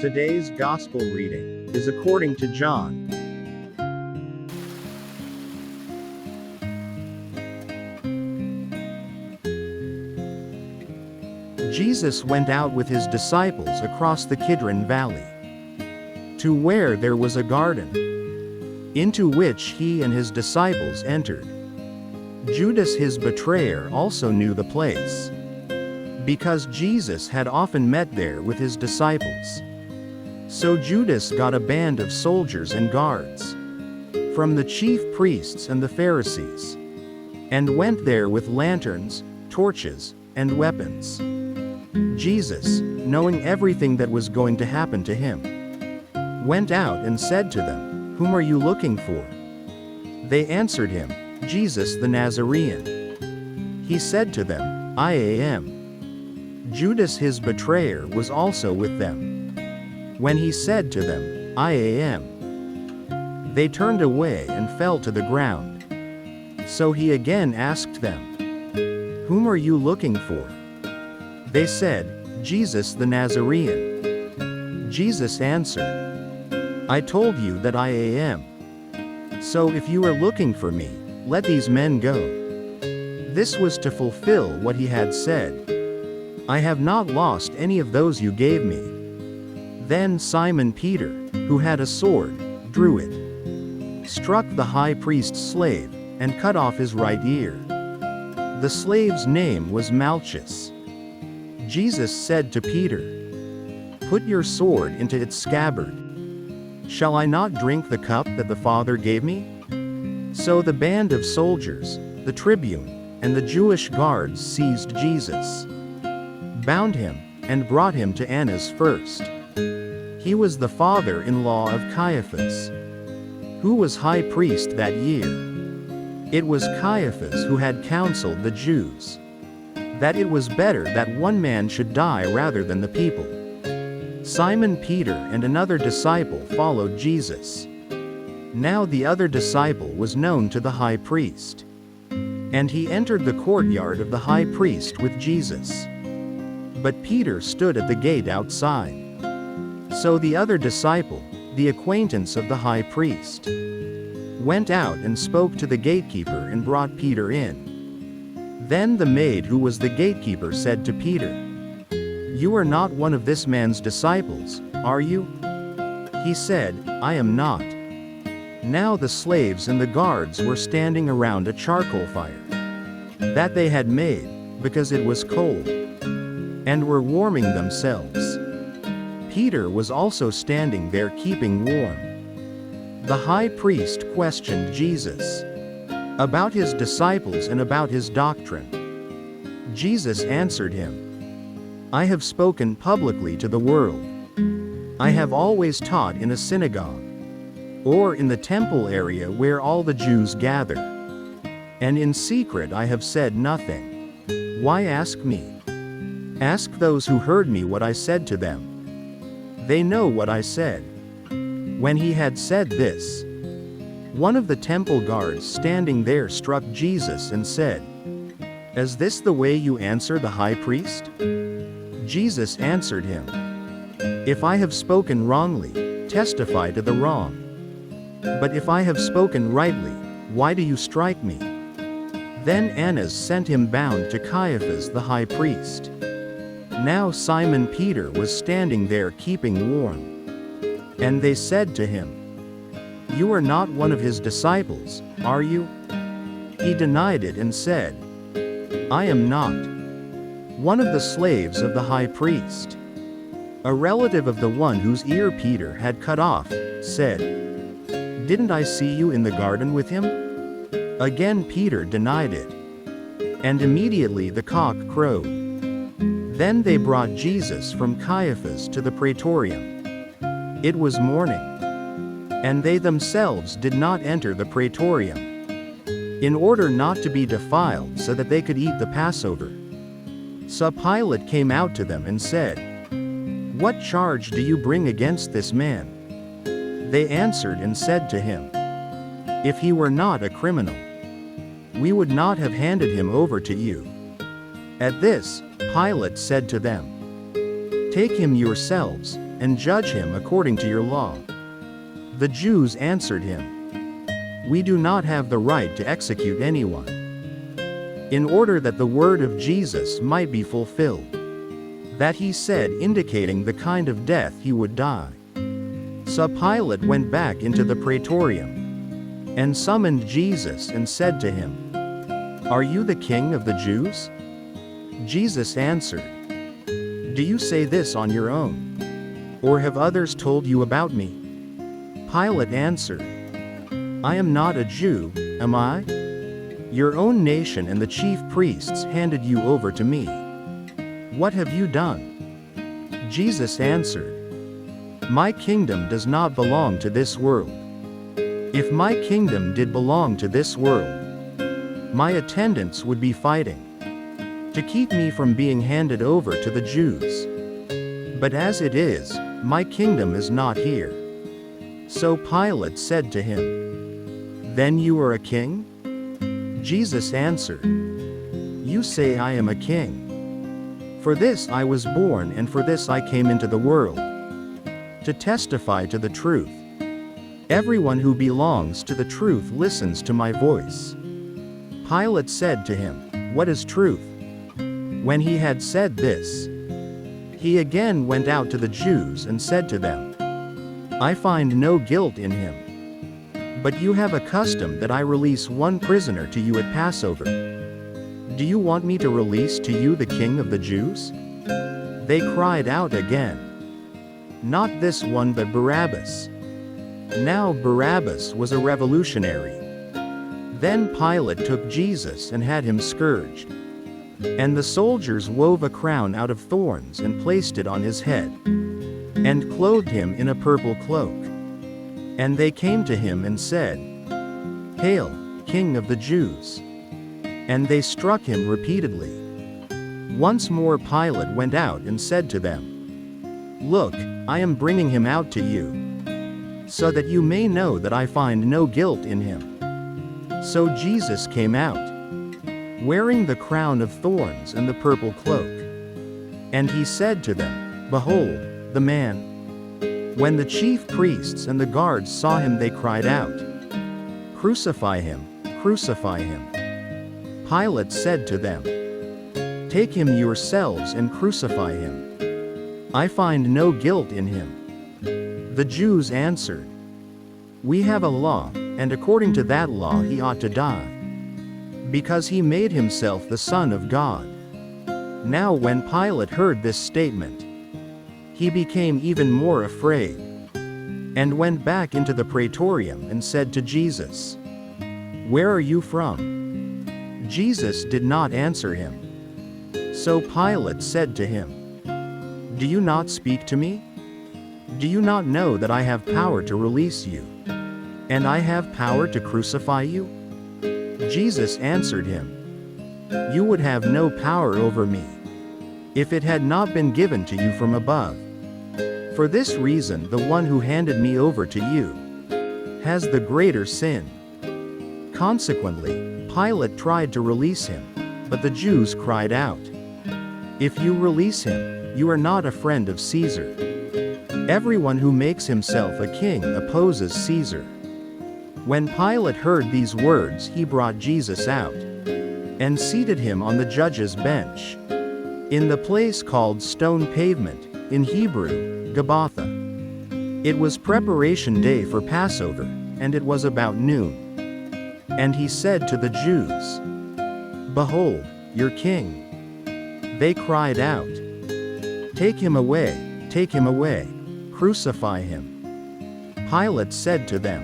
Today's Gospel reading is according to John. Jesus went out with his disciples across the Kidron Valley, to where there was a garden, into which he and his disciples entered. Judas his betrayer also knew the place, because Jesus had often met there with his disciples. So Judas got a band of soldiers and guards from the chief priests and the Pharisees, and went there with lanterns, torches, and weapons. Jesus, knowing everything that was going to happen to him, went out and said to them, "Whom are you looking for?" They answered him, "Jesus the Nazarene." He said to them, "I am." Judas his betrayer was also with them. When he said to them, "I am," they turned away and fell to the ground. So he again asked them, "Whom are you looking for?" They said, "Jesus the Nazarene." Jesus answered, "I told you that I am. So if you are looking for me, let these men go." This was to fulfill what he had said, "I have not lost any of those you gave me." Then Simon Peter, who had a sword, drew it, struck the high priest's slave, and cut off his right ear. The slave's name was Malchus. Jesus said to Peter, "Put your sword into its scabbard. Shall I not drink the cup that the Father gave me?" So the band of soldiers, the tribune, and the Jewish guards seized Jesus, bound him, and brought him to Annas first. He was the father-in-law of Caiaphas, who was high priest that year. It was Caiaphas who had counseled the Jews that it was better that one man should die rather than the people. Simon Peter and another disciple followed Jesus. Now the other disciple was known to the high priest, and he entered the courtyard of the high priest with Jesus. But Peter stood at the gate outside. So the other disciple, the acquaintance of the high priest, went out and spoke to the gatekeeper and brought Peter in. Then the maid who was the gatekeeper said to Peter, "You are not one of this man's disciples, are you?" He said, "I am not." Now the slaves and the guards were standing around a charcoal fire that they had made, because it was cold, and were warming themselves. Peter was also standing there keeping warm. The high priest questioned Jesus about his disciples and about his doctrine. Jesus answered him, "I have spoken publicly to the world. I have always taught in a synagogue, or in the temple area where all the Jews gather. And in secret I have said nothing. Why ask me? Ask those who heard me what I said to them. They know what I said." When he had said this, one of the temple guards standing there struck Jesus and said, "Is this the way you answer the high priest?" Jesus answered him, "If I have spoken wrongly, testify to the wrong. But if I have spoken rightly, why do you strike me?" Then Annas sent him bound to Caiaphas the high priest. Now Simon Peter was standing there keeping warm. And they said to him, "You are not one of his disciples, are you?" He denied it and said, "I am not." One of the slaves of the high priest, a relative of the one whose ear Peter had cut off, said, "Didn't I see you in the garden with him?" Again Peter denied it. And immediately the cock crowed. Then they brought Jesus from Caiaphas to the praetorium. It was morning, and they themselves did not enter the praetorium, in order not to be defiled so that they could eat the Passover. So Pilate came out to them and said, "What charge do you bring against this man?" They answered and said to him, "If he were not a criminal, we would not have handed him over to you." At this, Pilate said to them, "Take him yourselves, and judge him according to your law." The Jews answered him, "We do not have the right to execute anyone," in order that the word of Jesus might be fulfilled, that he said, indicating the kind of death he would die. So Pilate went back into the praetorium, and summoned Jesus and said to him, "Are you the king of the Jews?" Jesus answered, "Do you say this on your own? Or have others told you about me?" Pilate answered, "I am not a Jew, am I? Your own nation and the chief priests handed you over to me. What have you done?" Jesus answered, "My kingdom does not belong to this world. If my kingdom did belong to this world, my attendants would be fighting to keep me from being handed over to the Jews. But as it is, my kingdom is not here." So Pilate said to him, "Then you are a king?" Jesus answered, "You say I am a king. For this I was born, and for this I came into the world, to testify to the truth. Everyone who belongs to the truth listens to my voice." Pilate said to him, "What is truth?" When he had said this, he again went out to the Jews and said to them, "I find no guilt in him. But you have a custom that I release one prisoner to you at Passover. Do you want me to release to you the king of the Jews?" They cried out again, "Not this one but Barabbas." Now Barabbas was a revolutionary. Then Pilate took Jesus and had him scourged. And the soldiers wove a crown out of thorns and placed it on his head, and clothed him in a purple cloak. And they came to him and said, "Hail, King of the Jews!" And they struck him repeatedly. Once more Pilate went out and said to them, "Look, I am bringing him out to you, so that you may know that I find no guilt in him." So Jesus came out, wearing the crown of thorns and the purple cloak. And he said to them, "Behold, the man." When the chief priests and the guards saw him, they cried out, "Crucify him, crucify him." Pilate said to them, "Take him yourselves and crucify him. I find no guilt in him." The Jews answered, "We have a law, and according to that law he ought to die, because he made himself the Son of God." Now when Pilate heard this statement, he became even more afraid, and went back into the praetorium and said to Jesus, "Where are you from?" Jesus did not answer him. So Pilate said to him, "Do you not speak to me? Do you not know that I have power to release you, and I have power to crucify you?" Jesus answered him, "You would have no power over me, if it had not been given to you from above. For this reason the one who handed me over to you has the greater sin." Consequently, Pilate tried to release him, but the Jews cried out, "If you release him, you are not a friend of Caesar. Everyone who makes himself a king opposes Caesar." When Pilate heard these words, he brought Jesus out, and seated him on the judge's bench, in the place called Stone Pavement, in Hebrew, Gabbatha. It was preparation day for Passover, and it was about noon. And he said to the Jews, "Behold, your king." They cried out, take him away, crucify him." Pilate said to them,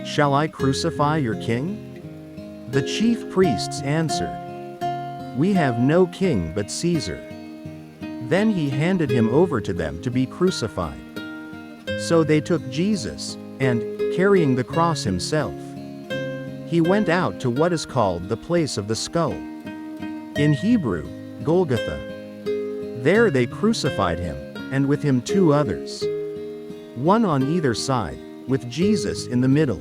"Shall I crucify your king?" The chief priests answered, "We have no king but Caesar." Then he handed him over to them to be crucified. So they took Jesus, and, carrying the cross himself, he went out to what is called the place of the skull, in Hebrew, Golgotha. There they crucified him, and with him 2 others, one on either side, with Jesus in the middle.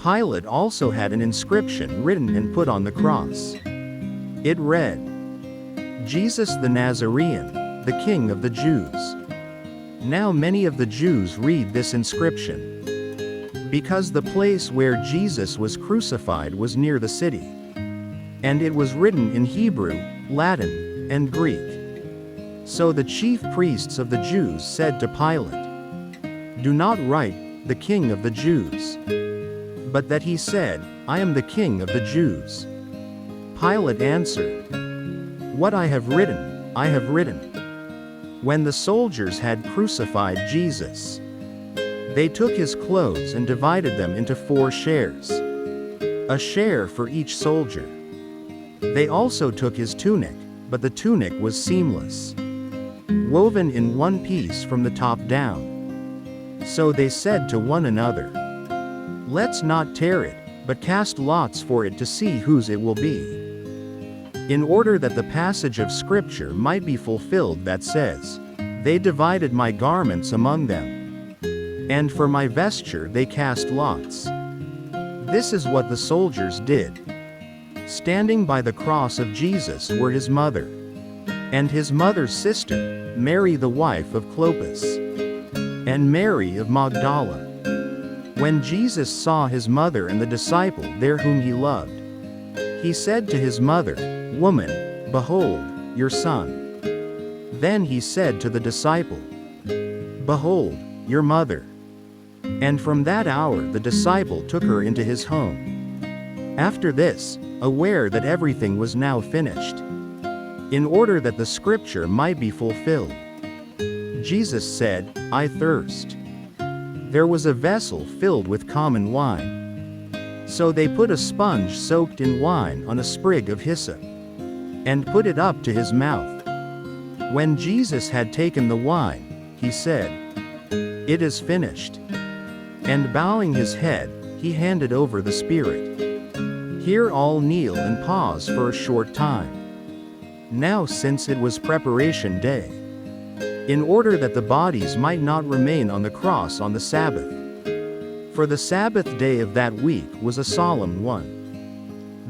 Pilate also had an inscription written and put on the cross. It read, "Jesus the Nazarene, the King of the Jews." Now many of the Jews read this inscription, because the place where Jesus was crucified was near the city. And it was written in Hebrew, Latin, and Greek. So the chief priests of the Jews said to Pilate, "Do not write, the King of the Jews, but that he said, I am the King of the Jews." Pilate answered, "What I have written, I have written." When the soldiers had crucified Jesus, they took his clothes and divided them into 4 shares, a share for each soldier. They also took his tunic, but the tunic was seamless, woven in one piece from the top down. So they said to one another, "Let's not tear it, but cast lots for it to see whose it will be." In order that the passage of Scripture might be fulfilled that says, "They divided my garments among them, and for my vesture they cast lots." This is what the soldiers did. Standing by the cross of Jesus were his mother, and his mother's sister, Mary the wife of Clopas, and Mary of Magdala. When Jesus saw his mother and the disciple there whom he loved, he said to his mother, "Woman, behold, your son." Then he said to the disciple, "Behold, your mother." And from that hour the disciple took her into his home. After this, aware that everything was now finished, in order that the scripture might be fulfilled, Jesus said, "I thirst." There was a vessel filled with common wine. So they put a sponge soaked in wine on a sprig of hyssop, and put it up to his mouth. When Jesus had taken the wine, he said, "It is finished." And bowing his head, he handed over the Spirit. Here all kneel and pause for a short time. Now since it was preparation day, in order that the bodies might not remain on the cross on the Sabbath, for the Sabbath day of that week was a solemn one,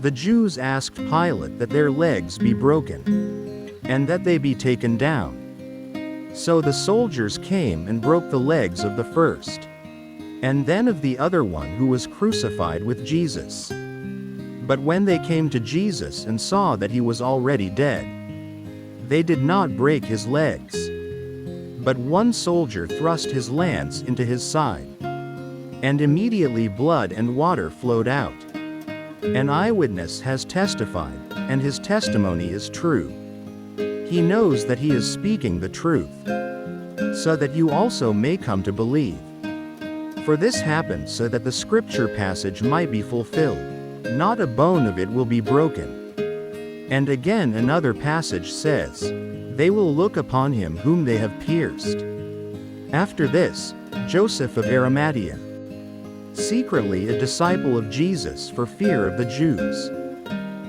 the Jews asked Pilate that their legs be broken, and that they be taken down. So the soldiers came and broke the legs of the first, and then of the other one who was crucified with Jesus. But when they came to Jesus and saw that he was already dead, they did not break his legs. But one soldier thrust his lance into his side, and immediately blood and water flowed out. An eyewitness has testified, and his testimony is true. He knows that he is speaking the truth, so that you also may come to believe. For this happened so that the scripture passage might be fulfilled, "Not a bone of it will be broken." And again another passage says, "They will look upon him whom they have pierced." After this, Joseph of Arimathea, secretly a disciple of Jesus for fear of the Jews,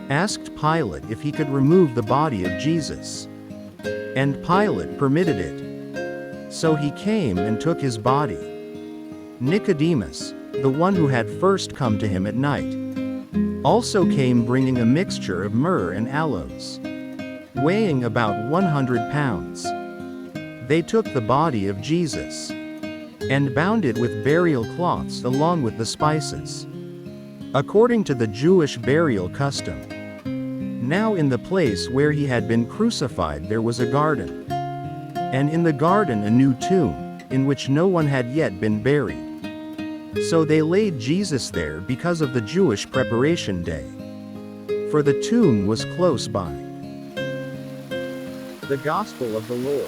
asked Pilate if he could remove the body of Jesus. And Pilate permitted it. So he came and took his body. Nicodemus, the one who had first come to him at night, also came bringing a mixture of myrrh and aloes, weighing about 100 pounds. They took the body of Jesus, and bound it with burial cloths along with the spices, according to the Jewish burial custom. Now in the place where he had been crucified there was a garden, and in the garden a new tomb, in which no one had yet been buried. So they laid Jesus there because of the Jewish preparation day, for the tomb was close by. The Gospel of the Lord.